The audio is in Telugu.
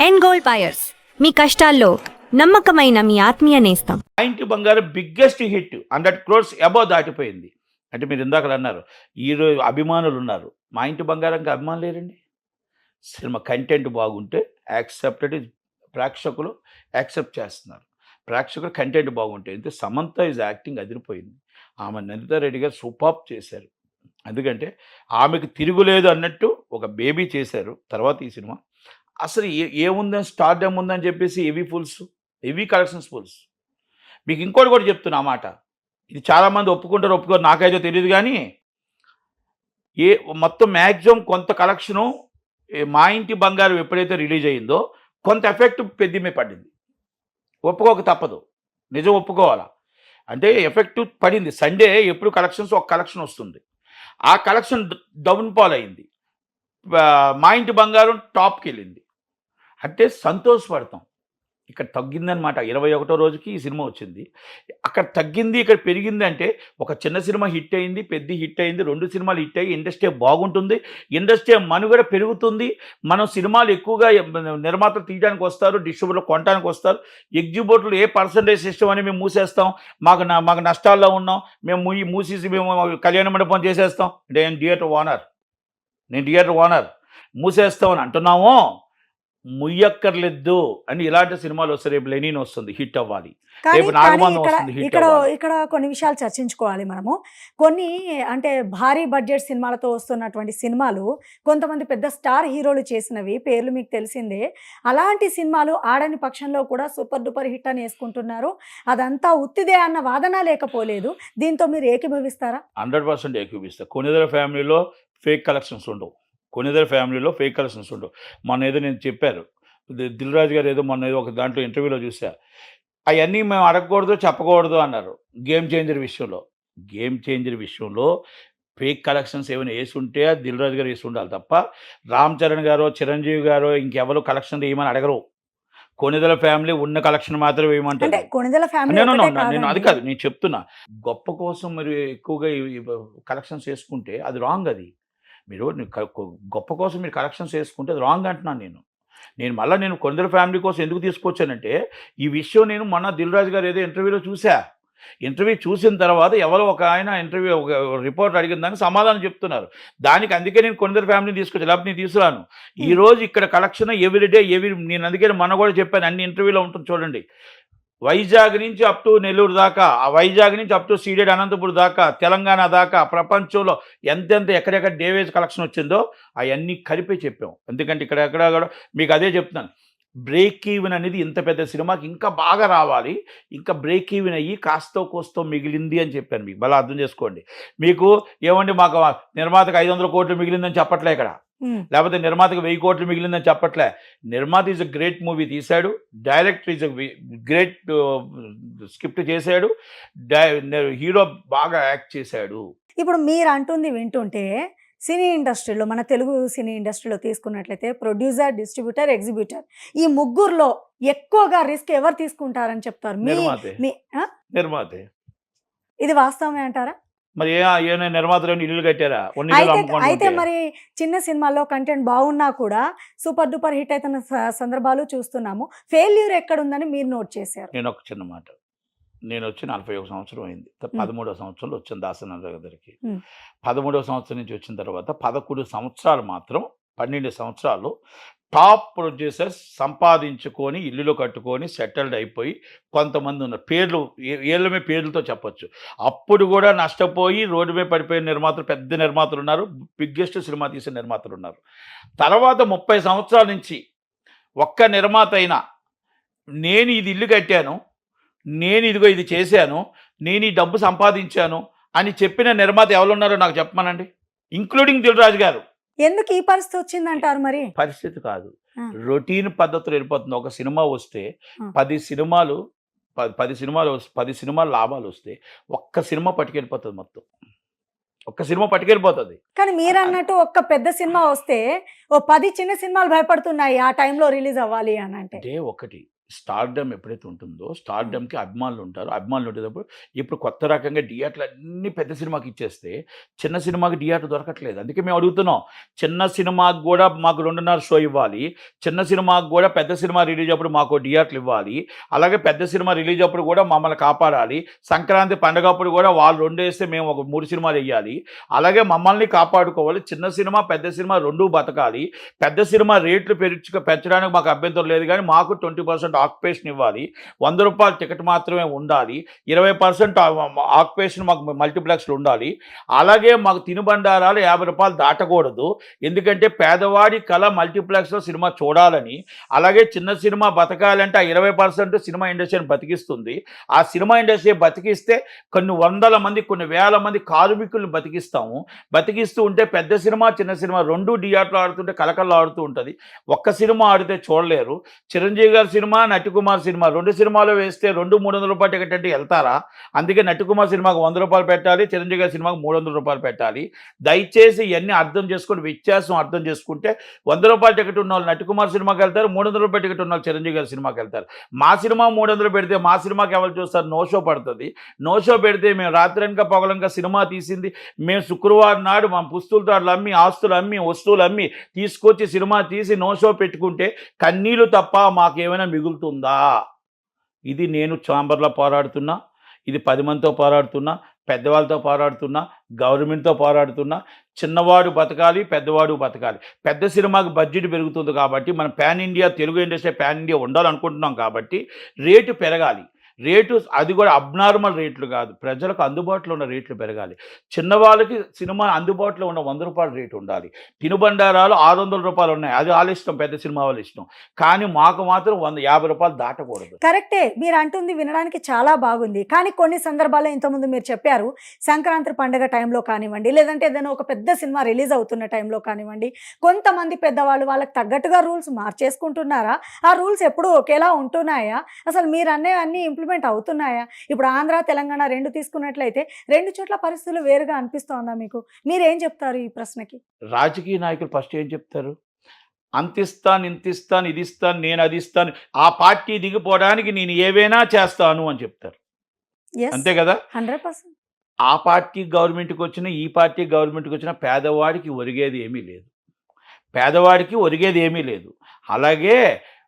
ఎండ్ గోల్డ్ బయర్స్, మీ కష్టాల్లో నమ్మకమైన మీ ఆత్మీయ నేస్తం. మా ఇంటి బంగారం బిగ్గెస్ట్ హిట్ 100 crores అబౌవ్ దాటిపోయింది. అంటే మీరు ఇందాక అన్నారు ఈరోజు అభిమానులు ఉన్నారు. మా ఇంటి బంగారంకి అభిమానులు లేరండి. సినిమా కంటెంట్ బాగుంటే యాక్సెప్టెడ్, ప్రేక్షకులు యాక్సెప్ట్ చేస్తున్నారు. ప్రేక్షకులు కంటెంట్ బాగుంటే అయితే సమంత ఈజ్ యాక్టింగ్ అదిరిపోయింది. ఆమె నందితా రెడ్డి గారు సూపర్బ్ చేశారు. ఎందుకంటే ఆమెకు తిరుగులేదు అన్నట్టు ఒక బేబీ చేశారు. తర్వాత ఈ సినిమా అసలు ఏముందని స్టార్డమ్ ఉందని చెప్పేసి హెవీ కలెక్షన్స్ ఫుల్స్. మీకు ఇంకోటి కూడా చెప్తున్నా మాట, ఇది చాలామంది ఒప్పుకుంటారు ఒప్పుకోరు నాకైతే తెలియదు, కానీ మొత్తం మ్యాక్సిమం కొంత కలెక్షను మా ఇంటి బంగారం ఎప్పుడైతే రిలీజ్ అయ్యిందో కొంత ఎఫెక్ట్ పెద్ద పడింది. ఒప్పుకోక తప్పదు, నిజం ఒప్పుకోవాలా. అంటే ఎఫెక్ట్ పడింది. సండే ఎప్పుడు కలెక్షన్స్ ఒక కలెక్షన్ వస్తుంది, ఆ కలెక్షన్ డౌన్ ఫాల్ అయింది. మా ఇంటి బంగారం టాప్కి వెళ్ళింది అంటే సంతోషపడతాం. ఇక్కడ తగ్గిందనమాట. 21వ రోజుకి ఈ సినిమా వచ్చింది, అక్కడ తగ్గింది ఇక్కడ పెరిగింది. అంటే ఒక చిన్న సినిమా హిట్ అయింది, పెద్ద హిట్ అయింది, 2 సినిమాలు హిట్ అయ్యి ఇండస్ట్రీ బాగుంటుంది, ఇండస్ట్రీ మనుగడ పెరుగుతుంది. మనం సినిమాలు ఎక్కువగా నిర్మాతలు తీయడానికి వస్తారు, డిస్ట్రిబ్యూటర్లు కొనడానికి వస్తారు. ఎగ్జిబ్యూటర్లు ఏ పర్సంటేజ్ సిస్టమ్ అని మేము మూసేస్తాం, మాకు నష్టాల్లో ఉన్నాం, మేము మూసేసి మేము కళ్యాణ మండపం చేసేస్తాం అంటే నేను థియేటర్ ఓనర్ మూసేస్తాం అని అంటున్నాము. ముయ్యక్కర్లేదు అని ఇలాంటి సినిమాలు వస్తే రేపు లెనిన్ వస్తుంది, హిట్ అవ్వాలి, రేపు నాగబంధం వస్తుంది, హిట్ అవ్వాలి. ఇక్కడ కొన్ని విషయాలు చర్చించుకోవాలి మనము. కొన్ని అంటే భారీ బడ్జెట్ సినిమాలతో వస్తున్నటువంటి సినిమాలు కొంతమంది పెద్ద స్టార్ హీరోలు చేసినవి, పేర్లు మీకు తెలిసిందే. అలాంటి సినిమాలు ఆడని పక్షంలో కూడా సూపర్ డూపర్ హిట్ అని వేసుకుంటున్నారు. అదంతా ఉత్తిదే అన్న వాదన లేకపోలేదు. దీంతో మీరు ఏకీభవిస్తారా? 100% ఏకీభవిస్తా. కొనిదెల ఫ్యామిలీలో ఫేక్ కలెక్షన్స్ ఉండవు. మొన్న ఏదో నేను చెప్పారు, దిల్ రాజు గారు ఏదో మొన్న ఏదో ఒక దాంట్లో ఇంటర్వ్యూలో చూసా, అవన్నీ మేము అడగకూడదు చెప్పకూడదు అన్నారు. గేమ్ చేంజర్ విషయంలో ఫేక్ కలెక్షన్స్ ఏమైనా వేసి ఉంటే దిల్ రాజు గారు వేసి ఉండాలి తప్ప రామ్ చరణ్ గారు, చిరంజీవి గారు ఇంకెవరు కలెక్షన్ వేయమని అడగరు. కొనిదెల ఫ్యామిలీ ఉన్న కలెక్షన్ మాత్రమే వేయమంటారు. నేను అది కాదు, నేను చెప్తున్నా, గొప్ప కోసం మీరు ఎక్కువగా కలెక్షన్స్ వేసుకుంటే అది రాంగ్. అది మీరు గొప్ప కోసం మీరు కలెక్షన్స్ వేసుకుంటే అది రాంగ్ అంటున్నాను నేను కొనిదెల ఫ్యామిలీ కోసం ఎందుకు తీసుకొచ్చానంటే ఈ విషయం నేను మొన్న దిల్ రాజు గారు ఏదో ఇంటర్వ్యూలో చూసిన తర్వాత ఎవరో ఒక ఆయన ఒక రిపోర్ట్ అడిగిన దానికి సమాధానం చెప్తున్నారు. దానికి అందుకే నేను కొనిదెల ఫ్యామిలీని తీసుకొచ్చాను, లేకపోతే నేను తీసుకురాను. ఈరోజు ఇక్కడ కలెక్షన్ ఎవ్రీడే నేను అందుకే మొన్న కూడా చెప్పాను, అన్ని ఇంటర్వ్యూలో ఉంటుంది చూడండి. వైజాగ్ నుంచి అప్ టు నెల్లూరు దాకా, ఆ వైజాగ్ నుంచి అప్ టు సీడెడ్ అనంతపురం దాకా, తెలంగాణ దాకా, ప్రపంచంలో ఎంతెంత ఎక్కడెక్కడ డేవేజ్ కలెక్షన్ వచ్చిందో అవన్నీ కలిపి చెప్పాం. ఎందుకంటే ఇక్కడ మీకు అదే చెప్తున్నాను, బ్రేక్ ఈవెన్ అనేది ఇంత పెద్ద సినిమాకి ఇంకా బాగా రావాలి, ఇంకా బ్రేక్ ఈవెన్ అయ్యి కాస్తో కోస్తో మిగిలింది అని చెప్పాను. మీకు బాగా అర్థం చేసుకోండి. మీకు ఏమండి మాకు నిర్మాతకు 500 కోట్లు మిగిలిందని చెప్పట్లే ఇక్కడ, లేకపోతే నిర్మాతకు 1000 కోట్లు మిగిలిందని చెప్పట్లే. నిర్మాత ఈజ్ అ గ్రేట్ మూవీ తీశాడు, director is a great script చేశాడు, హీరో బాగా యాక్ట్ చేశాడు. ఇప్పుడు మీరు అంటుంది వింటుంటే సినీ ఇండస్ట్రీలో, మన తెలుగు సినీ ఇండస్ట్రీలో తీసుకున్నట్లయితే ప్రొడ్యూసర్, డిస్ట్రిబ్యూటర్, ఎగ్జిబ్యూటర్, ఈ ముగ్గురులో ఎక్కువగా రిస్క్ ఎవరు తీసుకుంటారని చెప్తారు? నిర్మాతే. ఇది వాస్తవమే అంటారా? మరి నిర్మాతలు ఇల్లు కట్టారా? అయితే మరి చిన్న సినిమాల్లో కంటెంట్ బాగున్నా కూడా సూపర్ డూపర్ హిట్ అవుతున్న సందర్భాలు చూస్తున్నాము. ఫెయిల్యూర్ ఎక్కడుందని మీరు నోట్ చేశారు? నేను ఒక చిన్న మాట, నేను వచ్చి 41 సంవత్సరం అయింది. 13వ సంవత్సరంలో వచ్చాను దాసనాథ దగ్గరికి. 13వ సంవత్సరం నుంచి వచ్చిన తర్వాత 11 సంవత్సరాలు మాత్రం 12 సంవత్సరాలు టాప్ ప్రొడ్యూసర్స్ సంపాదించుకొని ఇల్లులో కట్టుకొని సెటిల్డ్ అయిపోయి కొంతమంది ఉన్నారు. ఏళ్ళమే పేర్లతో చెప్పొచ్చు. అప్పుడు కూడా నష్టపోయి రోడ్డు మీద పడిపోయిన నిర్మాతలు, పెద్ద నిర్మాతలు ఉన్నారు, బిగ్గెస్ట్ సినిమా తీసిన నిర్మాతలు ఉన్నారు. తర్వాత 30 సంవత్సరాల నుంచి ఒక్క నిర్మాత అయినా నేను ఇది ఇల్లు కట్టాను, నేను ఇదిగో ఇది చేశాను, నేను ఈ డబ్బు సంపాదించాను అని చెప్పిన నిర్మాత ఎవరున్నారో నాకు చెప్పమనండి, ఇంక్లూడింగ్ దిల్ రాజు గారు. ఎందుకు ఈ పరిస్థితి వచ్చిందంటారు? మరి పరిస్థితి కాదు, రొటీన్ పద్ధతులు వెళ్ళిపోతుంది. ఒక సినిమా వస్తే 10 సినిమాలు లాభాలు వస్తే ఒక్క సినిమా పట్టుకెళ్ళిపోతుంది, మొత్తం ఒక్క సినిమా పట్టుకెళ్ళిపోతుంది. కానీ మీరు అన్నట్టు ఒక్క పెద్ద సినిమా వస్తే 10 చిన్న సినిమాలు భయపడుతున్నాయి ఆ టైంలో రిలీజ్ అవ్వాలి అని అంటే. ఒకటి స్టార్డమ్ ఎప్పుడైతే ఉంటుందో స్టార్డమ్కి అభిమానులు ఉంటారు. అభిమానులు ఉండేటప్పుడు ఇప్పుడు కొత్త రకంగా థియేటర్లు అన్నీ పెద్ద సినిమాకి ఇచ్చేస్తే చిన్న సినిమాకి థియేటర్ దొరకట్లేదు. అందుకే మేము అడుగుతున్నాం, చిన్న సినిమాకి కూడా మాకు 2.5 షో ఇవ్వాలి, చిన్న సినిమాకి కూడా పెద్ద సినిమా రిలీజ్ అప్పుడు మాకు థియేటర్లు ఇవ్వాలి, అలాగే పెద్ద సినిమా రిలీజ్ అప్పుడు కూడా మమ్మల్ని కాపాడాలి, సంక్రాంతి పండగ అప్పుడు కూడా వాళ్ళు 2 వేస్తే మేము ఒక 3 సినిమాలు వేయాలి, అలాగే మమ్మల్ని కాపాడుకోవాలి. చిన్న సినిమా పెద్ద సినిమా 2 బతకాలి. పెద్ద సినిమా రేట్లు పెంచడానికి మాకు అభ్యంతరం లేదు, కానీ మాకు 20% ఆక్యుపేషన్ ఇవ్వాలి. 100 రూపాయల టికెట్ మాత్రమే ఉండాలి. 20% ఆక్యుపేషన్ మాకు మల్టీప్లెక్స్లు ఉండాలి. అలాగే మాకు తినుబండారాలు 50 రూపాయలు దాటకూడదు. ఎందుకంటే పేదవాడి కళ మల్టీప్లెక్స్లో సినిమా చూడాలని. అలాగే చిన్న సినిమా బతకాలంటే ఆ 20% సినిమా ఇండస్ట్రీని బతికిస్తుంది. ఆ సినిమా ఇండస్ట్రీ బతికిస్తే కొన్ని వందల మంది కొన్ని వేల మంది కార్మికులను బతికిస్తాము. బతికిస్తూ ఉంటే పెద్ద సినిమా చిన్న సినిమా 2 థియేటర్లు ఆడుతుంటే కలకల్లో ఆడుతూ ఉంటుంది. ఒక్క సినిమా ఆడితే చూడలేరు. చిరంజీవి గారి సినిమా, నటికుమార్ సినిమా 2 సినిమాలు వేస్తే 300 రూపాయల టికెట్ అంటే వెళ్తారా? అందుకే నటికుమార్ సినిమాకు 100 రూపాయలు పెట్టాలి, చిరంజీవి గారి సినిమాకు 300 రూపాయలు పెట్టాలి. దయచేసి ఇవన్నీ అర్థం చేసుకొని వ్యత్యాసం అర్థం చేసుకుంటే 100 రూపాయల టికెట్ ఉన్న వాళ్ళు నటికుమార్ సినిమాకి వెళ్తారు, 300 రూపాయల టికెట్ ఉన్న వాళ్ళు చిరంజీవి గారి సినిమాకి వెళ్తారు. మా సినిమా 300 పెడితే మా సినిమాకి ఎవరు చూస్తారు? నో షో పడుతుంది. నో షో పెడితే మేము రాత్రనక పగలంక సినిమా తీసింది మేము శుక్రవారం నాడు మా పుస్తులతో అమ్మి ఆస్తులు అమ్మి వస్తువులు అమ్మి తీసుకొచ్చి సినిమా తీసి నో షో పెట్టుకుంటే కన్నీళ్ళు తప్ప మాకేమైనా మిగులుతుందా? ఇది నేను ఛాంబర్లో పోరాడుతున్నా, ఇది 10 మందితో పోరాడుతున్నా, పెద్దవాళ్ళతో పోరాడుతున్నా, గవర్నమెంట్తో పోరాడుతున్నా. చిన్నవాడు బతకాలి, పెద్దవాడు బతకాలి. పెద్ద సినిమాకి బడ్జెట్ పెరుగుతుంది కాబట్టి మనం pan India Telugu industry pan India ఉండాలనుకుంటున్నాం కాబట్టి రేటు పెరగాలి. రేటు అది కూడా అబ్నార్మల్ రేట్లు కాదు, ప్రజలకు అందుబాటులో ఉన్న రేట్లు పెరగాలి. చిన్నవాళ్ళకి సినిమా అందుబాటులో ఉన్న 100 రూపాయల రేటు ఉండాలి. తినుబండారాలు 600 రూపాయలు ఉన్నాయి, అది వాళ్ళ ఇష్టం, పెద్ద సినిమా వాళ్ళ ఇష్టం. కానీ మాకు మాత్రం 50 రూపాయలు దాటకూడదు. కరెక్టే మీరు అంటుంది, వినడానికి చాలా బాగుంది. కానీ కొన్ని సందర్భాల్లో ఇంతకుముందు మీరు చెప్పారు, సంక్రాంతి పండుగ టైంలో కానివ్వండి, లేదంటే ఏదైనా ఒక పెద్ద సినిమా రిలీజ్ అవుతున్న టైంలో కానివ్వండి, కొంతమంది పెద్దవాళ్ళు వాళ్ళకి తగ్గట్టుగా రూల్స్ మార్చేసుకుంటున్నారా? ఆ రూల్స్ ఎప్పుడూ ఒకేలా ఉంటున్నాయా? అసలు మీరు అన్నీ ఇంప్లిమెంట్ అవుతున్నాయా? ఇప్పుడు ఆంధ్ర తెలంగాణ 2 తీసుకున్నట్లయితే 2 చోట్ల పరిస్థితులు వేరుగా అనిపిస్తోందా మీకు? మీరేం చెప్తారు ఈ ప్రశ్నకి? రాజకీయ నాయకులు ఫస్ట్ ఏం చెప్తారు? అంతిస్తాను, ఇంతిస్తాను, ఇది ఇస్తాను, నేను అది ఇస్తాను, ఆ పార్టీ దిగిపోవడానికి నేను ఏవైనా చేస్తాను అని చెప్తారు. అంతే కదా? 100%. ఆ పార్టీ గవర్నమెంట్కి వచ్చినా ఈ పార్టీ గవర్నమెంట్కి వచ్చినా పేదవాడికి ఒరిగేది ఏమీ లేదు. పేదవాడికి ఒరిగేది ఏమీ లేదు. అలాగే